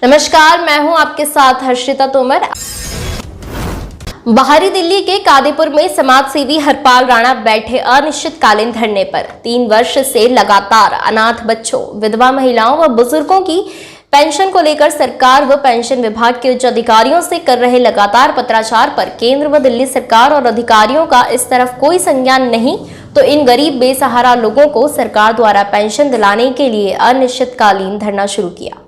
नमस्कार, मैं हूं आपके साथ हर्षिता तोमर। बाहरी दिल्ली के कादीपुर में समाज सेवी हरपाल राणा बैठे अनिश्चितकालीन धरने पर। 3 वर्ष से लगातार अनाथ बच्चों, विधवा महिलाओं व बुजुर्गों की पेंशन को लेकर सरकार व पेंशन विभाग के उच्च अधिकारियों से कर रहे लगातार पत्राचार पर केंद्र व दिल्ली सरकार और अधिकारियों का इस तरफ कोई संज्ञान नहीं, तो इन गरीब बेसहारा लोगों को सरकार द्वारा पेंशन दिलाने के लिए अनिश्चितकालीन धरना शुरू किया।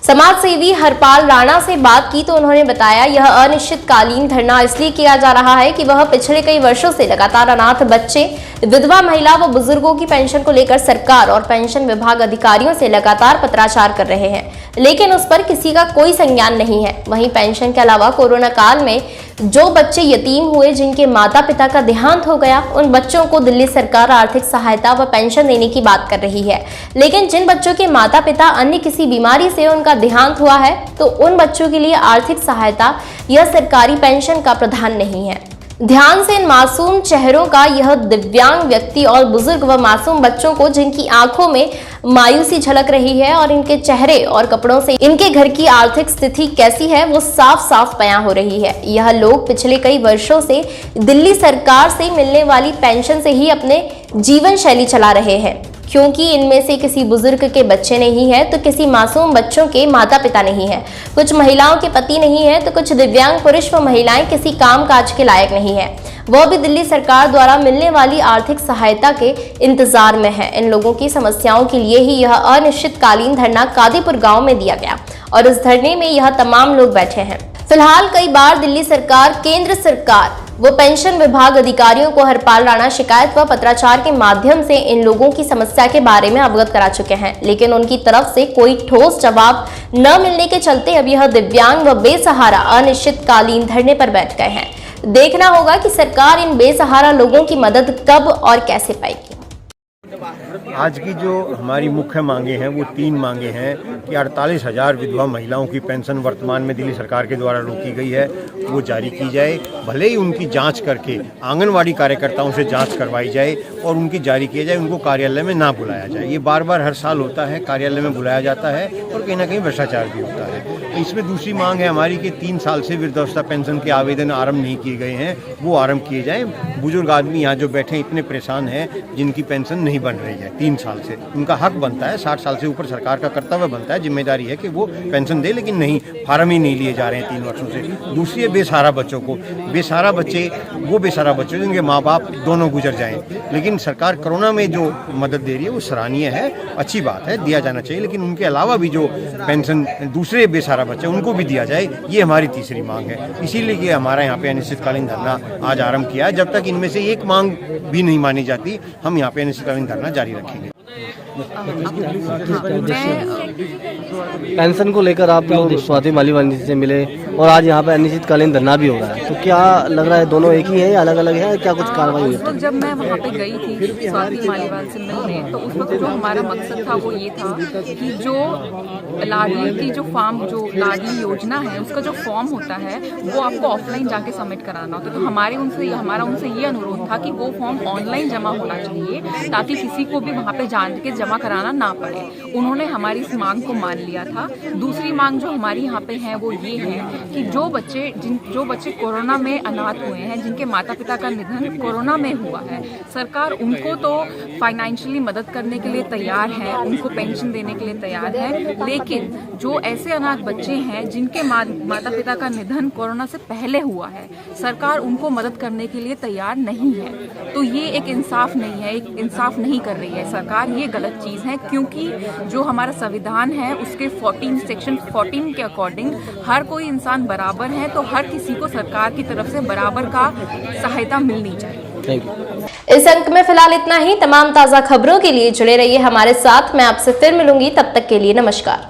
समाज सेवी हरपाल राणा से बात की तो उन्होंने बताया, यह अनिश्चितकालीन धरना इसलिए किया जा रहा है कि वह पिछले कई वर्षों से लगातार अनाथ बच्चे, विधवा महिला व बुजुर्गों की पेंशन को लेकर सरकार और पेंशन विभाग अधिकारियों से लगातार पत्राचार कर रहे हैं, लेकिन उस पर किसी का कोई संज्ञान नहीं है। वहीं पेंशन के अलावा कोरोना काल में जो बच्चे यतीम हुए, जिनके माता पिता का देहांत हो गया, उन बच्चों को दिल्ली सरकार आर्थिक सहायता व पेंशन देने की बात कर रही है, लेकिन जिन बच्चों के माता पिता अन्य किसी बीमारी से उनका देहांत हुआ है, तो उन बच्चों के लिए आर्थिक सहायता या सरकारी पेंशन का प्रावधान नहीं है। ध्यान से इन मासूम चेहरों का यह दिव्यांग व्यक्ति और बुजुर्ग व मासूम बच्चों को, जिनकी आंखों में मायूसी झलक रही है और इनके चेहरे और कपड़ों से इनके घर की आर्थिक स्थिति कैसी है वो साफ साफ बयां हो रही है। यह लोग पिछले कई वर्षों से दिल्ली सरकार से मिलने वाली पेंशन से ही अपने जीवन शैली चला रहे हैं, क्योंकि इनमें से किसी बुजुर्ग के बच्चे नहीं है तो किसी मासूम बच्चों के माता पिता नहीं है, कुछ महिलाओं के पति नहीं है तो कुछ दिव्यांग पुरुष व महिलाएं किसी काम काज के लायक नहीं है, वह भी दिल्ली सरकार द्वारा मिलने वाली आर्थिक सहायता के इंतजार में है। इन लोगों की समस्याओं के लिए ही यह अनिश्चितकालीन धरना कादीपुर गांव में दिया गया और इस धरने में यह तमाम लोग बैठे हैं। फिलहाल कई बार दिल्ली सरकार, केंद्र सरकार वो पेंशन विभाग अधिकारियों को हरपाल राणा शिकायत व पत्राचार के माध्यम से इन लोगों की समस्या के बारे में अवगत करा चुके हैं, लेकिन उनकी तरफ से कोई ठोस जवाब न मिलने के चलते अब यह दिव्यांग व बेसहारा अनिश्चितकालीन धरने पर बैठ गए हैं। देखना होगा कि सरकार इन बेसहारा लोगों की मदद कब और कैसे पाएगी। आज की जो हमारी मुख्य मांगे हैं वो 3 मांगे हैं कि 48,000 विधवा महिलाओं की पेंशन वर्तमान में दिल्ली सरकार के द्वारा रोकी गई है, वो जारी की जाए। भले ही उनकी जांच करके आंगनवाड़ी कार्यकर्ताओं से जांच करवाई जाए और उनकी जारी किया जाए, उनको कार्यालय में ना बुलाया जाए। ये बार बार हर साल होता है, कार्यालय में बुलाया जाता है और कहीं ना कहीं भ्रष्टाचार भी होता है। इसमें दूसरी मांग है हमारी कि 3 साल से वृद्धावस्था पेंशन के आवेदन आरंभ नहीं किए गए हैं, वो आरंभ किए जाएँ। बुजुर्ग आदमी यहाँ जो बैठे इतने परेशान हैं, जिनकी पेंशन नहीं बन रही है 3 साल से, उनका हक बनता है, 60 साल से ऊपर सरकार का कर्तव्य बनता है, जिम्मेदारी है कि वो पेंशन दे, लेकिन नहीं, फार्म ही नहीं लिए जा रहे हैं 3 वर्षों से। दूसरी है बेसहारा बच्चों को, बेसहारा बच्चे वो बेसहारा बच्चे जिनके माँ बाप दोनों गुजर जाएं, लेकिन सरकार कोरोना में जो मदद दे रही है वो सराहनीय है, अच्छी बात है, दिया जाना चाहिए, लेकिन उनके अलावा भी जो पेंशन दूसरे बेसहारा बच्चे उनको भी दिया जाए, ये हमारी तीसरी मांग है। इसीलिए हमारा यहाँ पे अनिश्चितकालीन धरना आज आरंभ किया है। जब तक इनमें से एक मांग भी नहीं मानी जाती, हम यहाँ पे अनिश्चितकालीन धरना जारी रखेंगे। पेंशन को लेकर आप लोग स्वाति मालीवाल से मिले और आज यहाँ पे अनिश्चितकालीन धरना भी हो रहा है, तो क्या लग रहा है दोनों एक ही है या अलग अलग है, क्या कुछ कार्रवाई हुई? तो जब मैं वहाँ पे गई थी स्वाति मालीवाल से मिलने, तो उस वक्त जो हमारा मकसद था वो ये था कि जो लाडली की जो फॉर्म, जो लाडली योजना है उसका जो फॉर्म होता है वो आपको ऑफलाइन जाके सबमिट कराना होता है। तो हमारा उनसे ये अनुरोध था कि वो फॉर्म ऑनलाइन जमा होना चाहिए, ताकि किसी को भी वहाँ पे जान के जमा कराना ना पड़े। उन्होंने हमारी इस मांग को मान लिया था। दूसरी मांग जो हमारी यहाँ पे है वो ये है कि जो बच्चे कोरोना में अनाथ हुए हैं, जिनके माता पिता का निधन कोरोना में हुआ है, सरकार उनको तो फाइनेंशियली मदद करने के लिए तैयार है, उनको पेंशन देने के लिए तैयार है, लेकिन जो ऐसे अनाथ बच्चे हैं जिनके माता पिता का निधन कोरोना से पहले हुआ है, सरकार उनको मदद करने के लिए तैयार नहीं है। तो ये एक इंसाफ नहीं है, एक इंसाफ नहीं कर रही है सरकार, ये गलत चीज़ है, क्योंकि जो हमारा संविधान है उसके सेक्शन 14 के अकॉर्डिंग हर कोई इंसान बराबर है, तो हर किसी को सरकार की तरफ से बराबर का सहायता मिलनी चाहिए। Thank you. इस अंक में फिलहाल इतना ही। तमाम ताजा खबरों के लिए जुड़े रहिए हमारे साथ। मैं आपसे फिर मिलूंगी, तब तक के लिए नमस्कार।